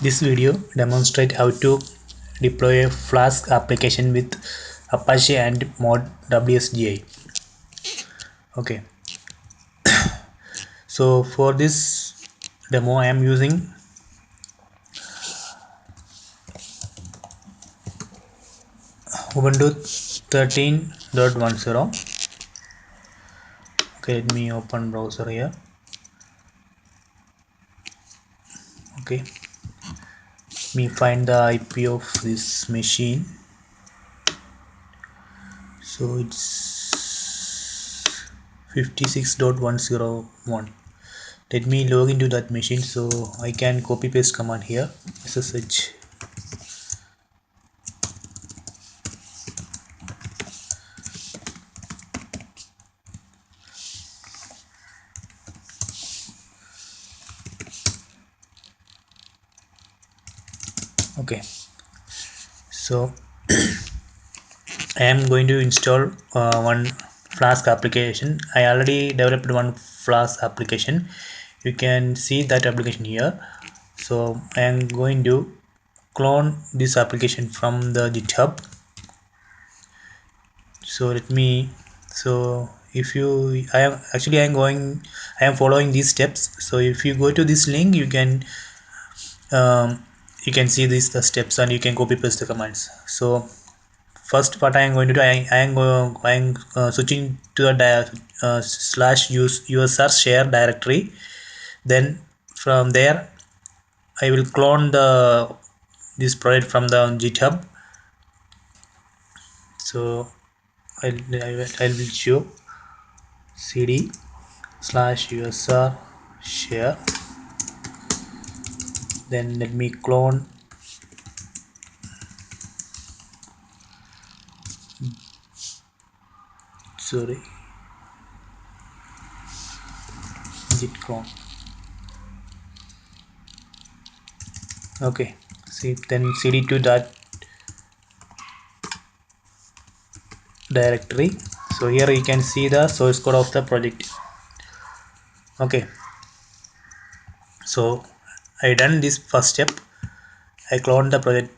This video demonstrates how to deploy a Flask application with Apache and modwsgi. Okay, so for this demo I am using Ubuntu 13.10. Okay, let me open browser here. Okay, let me find the IP of this machine. So it's 56.101. Let me log into that machine so I can copy paste command here. ssh okay, so I am going to install one Flask application. I already developed one Flask application. You can see that application here. So I am going to clone this application from the GitHub. So let me, so if you, I am following these steps. So if you go to this link, you can see these the steps and you can copy paste the commands. So first what I am going to do, I am switching to the slash usr share directory. Then from there I will clone this project from the GitHub. So I will show cd slash usr share. Then let me clone git clone. Okay, see, then cd2 dot directory. So here you can see the source code of the project. Okay, so I done this first step. I cloned the project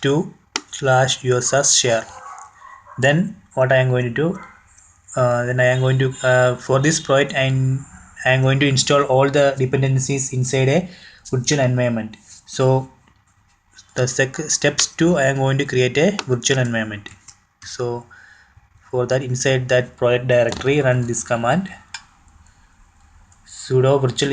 to slash usr share. Then what I am going to do, then I am going to for this project I am going to install all the dependencies inside a virtual environment. So the steps 2, I am going to create a virtual environment. So for that, inside that project directory, run this command sudo virtual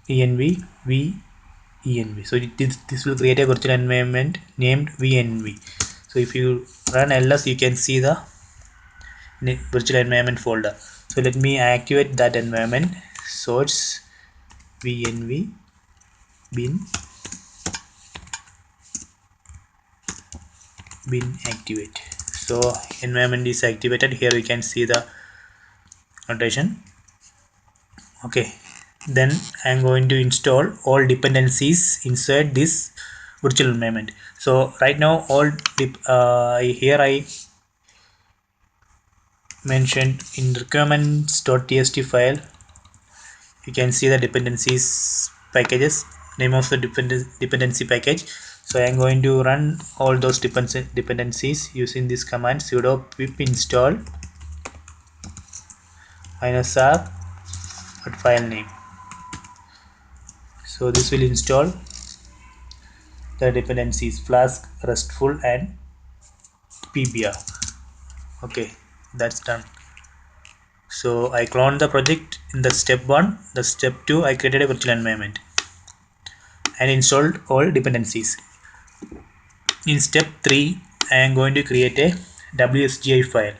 env venv. So this will create a virtual environment named venv. So if you run ls, you can see the virtual environment folder. So let me activate that environment. Source venv bin activate. So environment is activated. Here you can see the notation. Okay, then I am going to install all dependencies inside this virtual environment. So right now all here I mentioned in requirements.txt file, you can see the dependencies packages, name of the dependency package. So I am going to run all those dependencies using this command sudo pip install -r file name. So this will install the dependencies Flask, RESTful and PBR. Okay, that's done. So I cloned the project in the step 1. The step 2, I created a virtual environment and installed all dependencies. In step 3, I am going to create a wsgi file.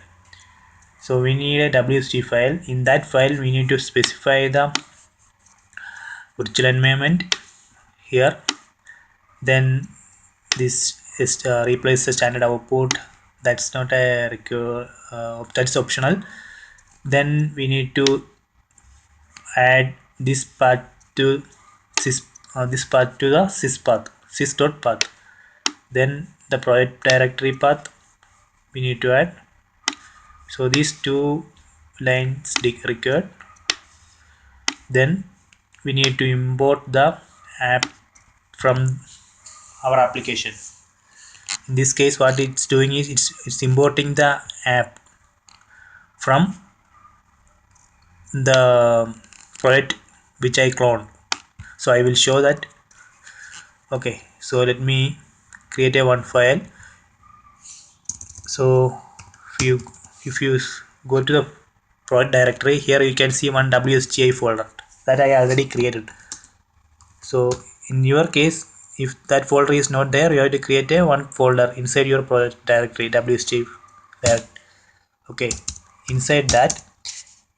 So we need a wsgi file. In that file we need to specify the virtual environment here. Then this is replace the standard output. That's not a that's optional. Then we need to add this part to this part to the sys.path. Then the project directory path we need to add. So these 2 lines required. Then we need to import the from our application. In this case, what it's doing is it's importing the app from the project which I cloned. So I will show that. Okay, so let me create a one file. So if you go to the project directory, here you can see one wsgi folder that I already created. So in your case, if that folder is not there, you have to create a one folder inside your project directory wsgi. Okay, inside that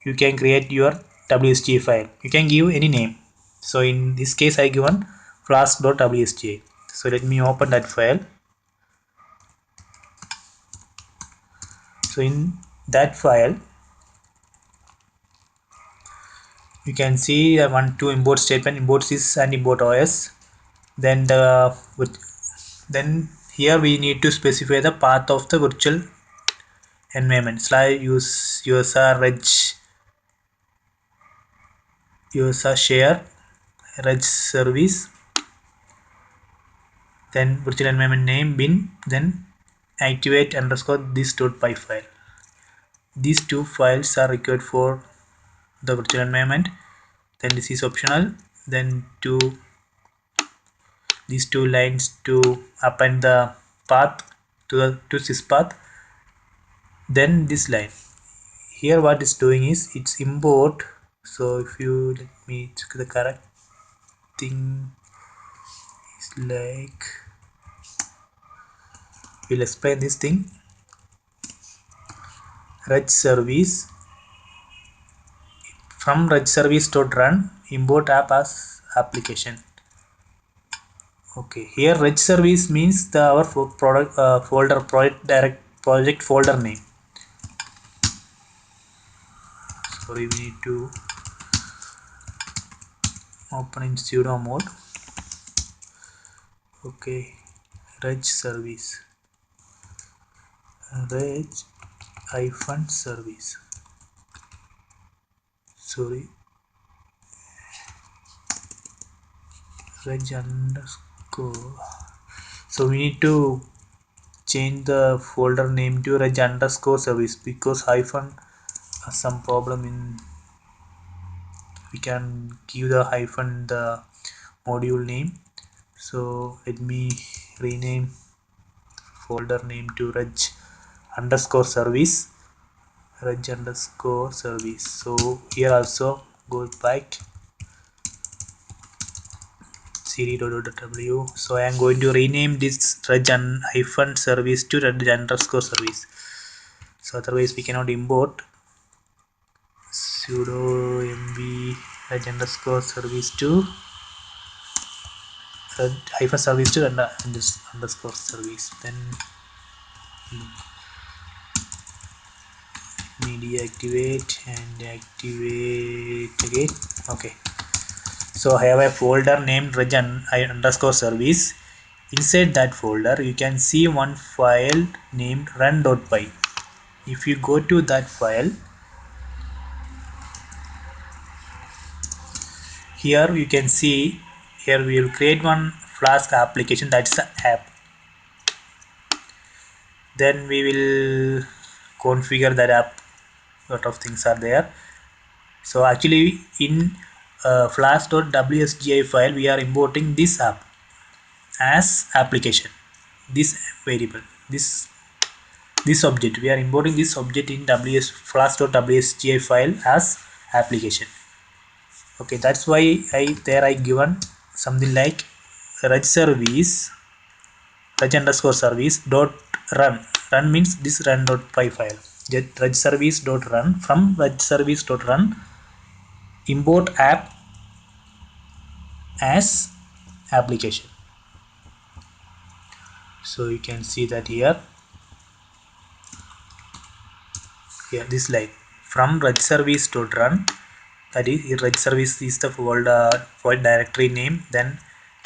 you can create your wsgi file. You can give any name. So in this case, I given flask.wsgi. So let me open that file. So in that file, you can see one two import statement, import sys and import os. Then then here we need to specify the path of the virtual environment. Use user reg user share reg service, then virtual environment name bin, then activate underscore this.py file. These two files are required for the virtual environment. Then this is optional. Then these two lines to append the path to sys.path. Then this line here, what it's doing is it's import. So if you let me check the correct thing is like, we'll explain this thing. Reg service, from reg service.run import app as application. Okay, here reg service means the our product folder project folder name. Sorry, we need to open in sudo mode. Okay, reg service, reg hyphen service, sorry, reg underscore. So we need to change the folder name to reg underscore service, because hyphen has some problem in, we can give the hyphen the module name. So let me rename folder name to reg underscore service, reg underscore service. So here also go back cd.w. So I am going to rename this reg hyphen service to reg underscore service. So otherwise we cannot import. Sudo mv reg underscore service to hyphen service to underscore service. Then deactivate and activate again. Okay, so I have a folder named reg underscore service. Inside that folder you can see one file named run.py. If you go to that file, here you can see, here we will create one Flask application, that's the app. Then we will configure that app. Lot of things are there. So actually in flask.wsgi file we are importing this app as application, this variable, this object, we are importing this object in flask.wsgi file as application. Okay, that's why I given something like reg service, reg underscore service dot run means this run.py file, get reg service dot run, from reg service dot run import app as application. So you can see that here this line, from reg service dot run, that is reg service is the folder directory name, then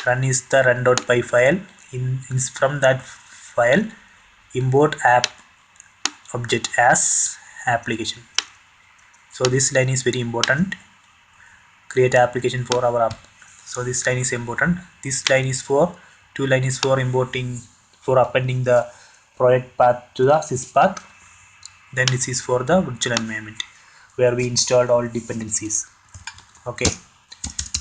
run is the run.py file. From that file import app object as application. So this line is very important. Create application for our app. So this line is important. This line is for two line is for importing, for appending the project path to the sys path. Then this is for the virtual environment where we installed all dependencies. Okay,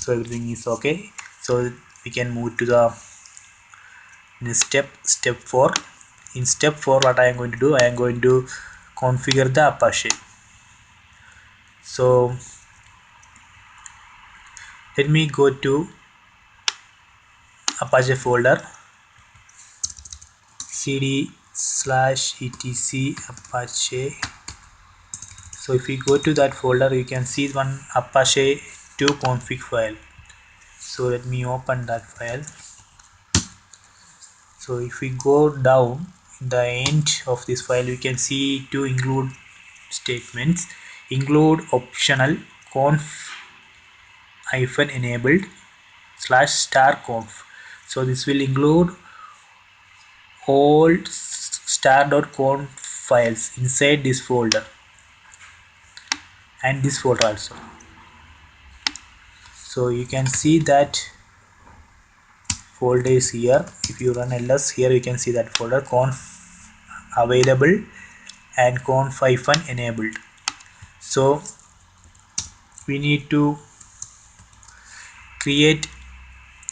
so everything is okay. So we can move to the next step 4. In step 4, what I am going to do, I am going to configure the Apache. So let me go to Apache folder, cd/etc Apache. So if we go to that folder, you can see one Apache 2 config file. So let me open that file. So if we go down in the end of this file, you can see two include statements: include optional conf hyphen enabled slash star conf. So this will include all star.conf files inside this folder and this folder also. So you can see that folder is here. If you run ls, here you can see that folder conf available and conf hyphen enabled. So we need to create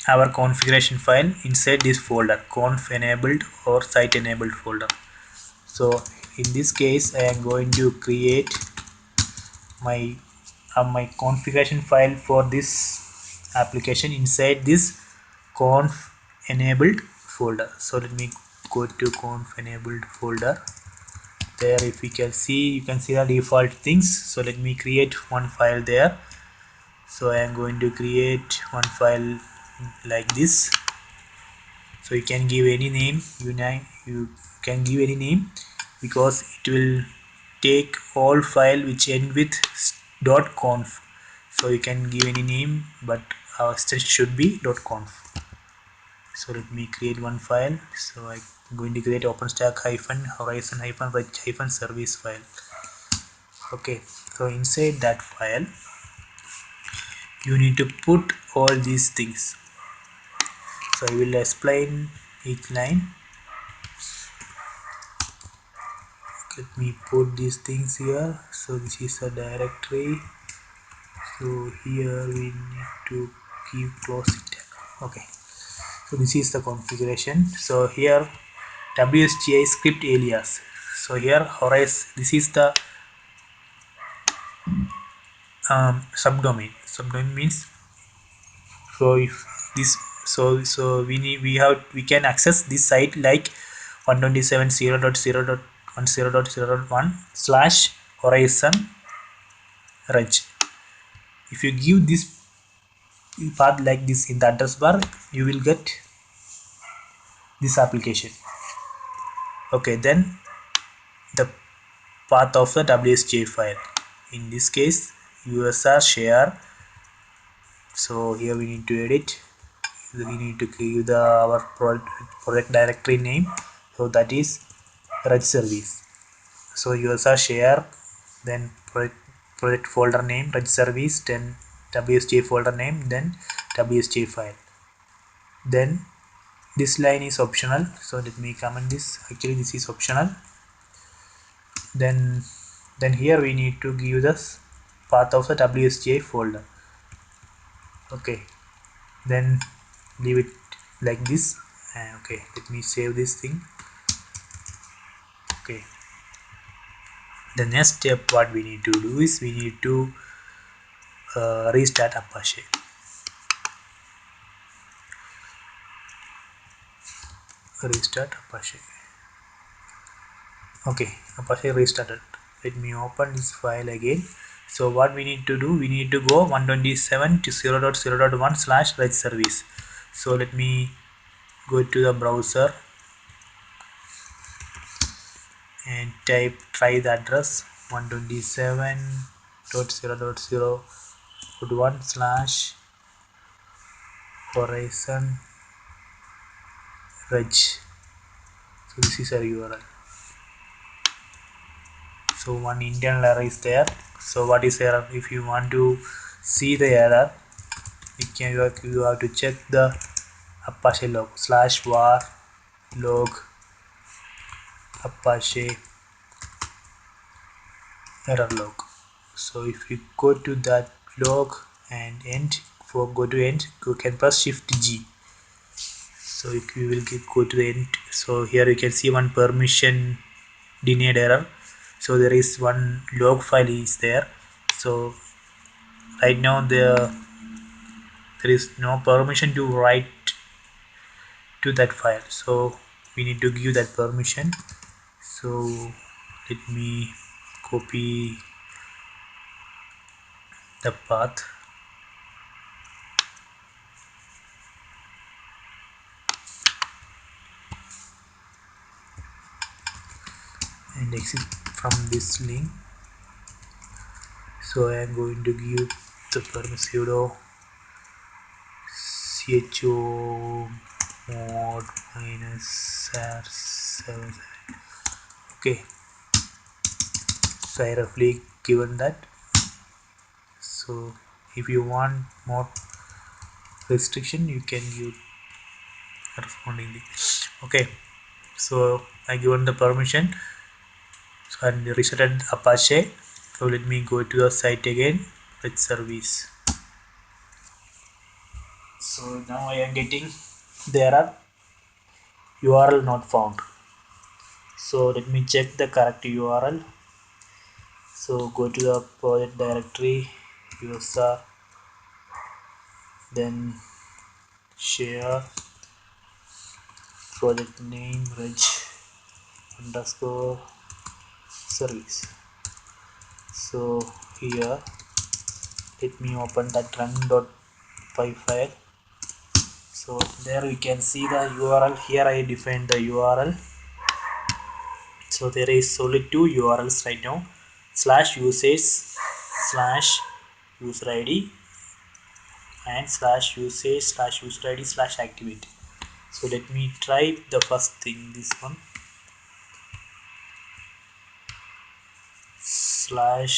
our configuration file inside this folder, conf enabled or site enabled folder. So in this case, I am going to create my configuration file for this application inside this conf enabled folder. So let me go to conf enabled folder. There, if you can see, you can see the default things. So let me create one file there. So I am going to create one file like this. So you can give any name, you can give any name, because it will take all file which end with .conf. So you can give any name, but our extension should be .conf. So let me create one file. So I'm going to create OpenStack horizon red service file. Okay, so inside that file you need to put all these things. So I will explain each line. Let me put these things here. So this is a directory. So here we need to keep close it. Okay, so this is the configuration. So here wsgi script alias. So here horizon, this is the subdomain means, so if this, so we can access this site like 127.0.0.10.0.1 slash horizon reg. If you give this path like this in the address bar, you will get this application. Okay, then the path of the wsgi file, in this case usr share. So here we need to edit, we need to give the our project directory name. So that is reg service. So usr share, then project folder name reg service, then wsgi folder name, then wsgi file. Then this line is optional, so let me comment this. Actually this is optional. Then here we need to give this path of the wsgi folder. Okay, then leave it like this. Okay, let me save this thing. Okay, the next step what we need to do is we need to restart Apache. Restart Apache. Okay, Apache restarted. Let me open this file again. So what we need to do, we need to go 127 to 0.0.1 slash reg service. So let me go to the browser and try the address 127.0.0.1 slash horizon reg. So this is our URL. So one internal error is there. So what is error? If you want to see the error, you have to check the Apache log /var log Apache error log. So if you go to that log and end, for go to end, you can press shift G. So if you will go to the end, so here you can see one permission denied error. So there is one log file is there. So right now there is no permission to write to that file, so we need to give that permission. So let me copy the path and exit from this link. So I am going to give the permission sudo cho mod -r7. Okay, so I roughly given that. So if you want more restriction, you can give correspondingly. Okay, so I given the permission and resetted Apache. So let me go to the site again with service. So now I am getting there are URL not found. So let me check the correct URL. So go to the project directory, user, then share, project name reg underscore service. So here let me open that run.py file. So there we can see the URL. Here I defined the URL. So there is only two URLs right now: /usage /user id and /usage /user id /activate. So let me try the first thing, this one, /usage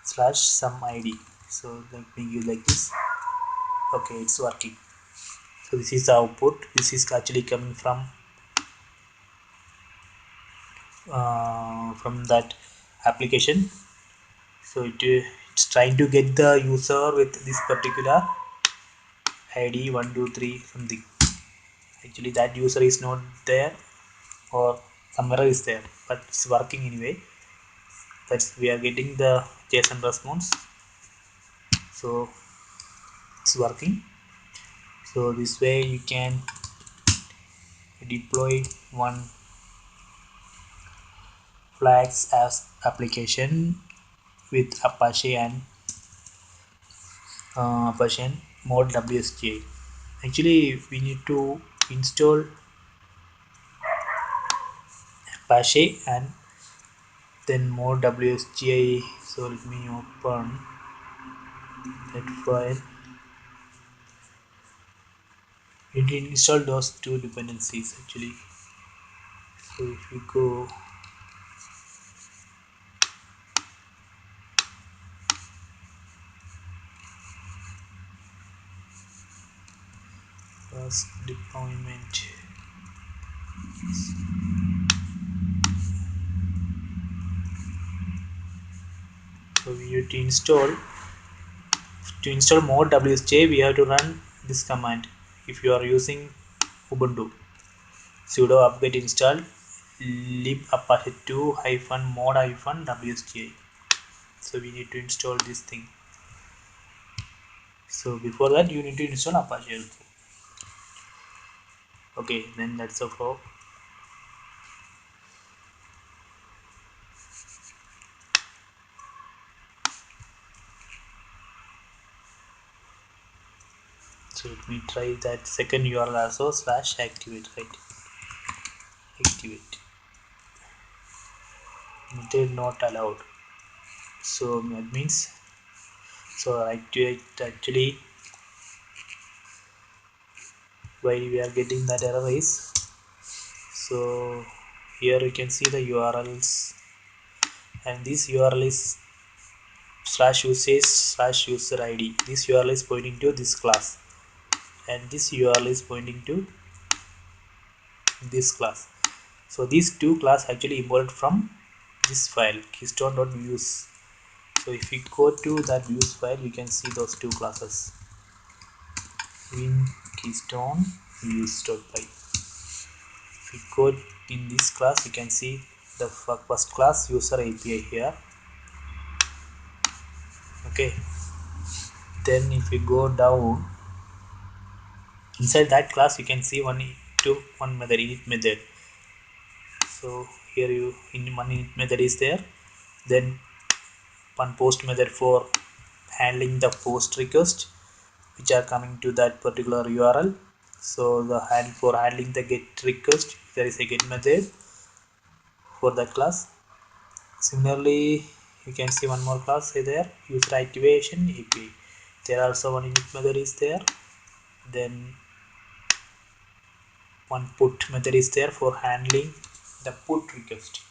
/some id. So let me give like this. Okay, it's working. So this is the output. This is actually coming from that application. So it's trying to get the user with this particular id 123 something. Actually that user is not there, or some error is there, but it's working anyway. That's we are getting the JSON response, so it's working. So this way you can deploy one flags as application with Apache and modwsgi. Actually we need to install Apache and then modwsgi. So let me open that file. You need to install those two dependencies actually. So if you go first deployment, so we need to install modwsgi. We have to run this command. If you are using Ubuntu, sudo apt-get install lib apache 2 -mod -wsgi. So we need to install this thing. So before that you need to install Apache also. Okay, then that's all. So let me try that second URL also /activate, right? Activate method not allowed. So that means, so activate actually why we are getting that error is, so here you can see the URLs, and this URL is slash usage slash user id. This URL is pointing to this class, and this URL is pointing to this class. So these two class actually imported from this file keystone.views. So if we go to that views file, you can see those two classes in keystone views.py. If we go in this class, you can see the first class user API here. Okay, then if we go down inside that class, you can see one method, init method. So here you in one init method is there, then one post method for handling the post request which are coming to that particular URL. So the for handling the get request, there is a get method for that class. Similarly, you can see one more class there, user activation API. There also one init method is there, then one put method is there for handling the put request.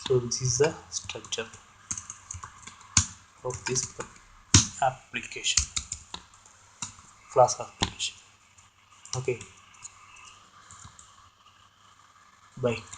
So this is the structure of this application, Flask application. Okay, bye.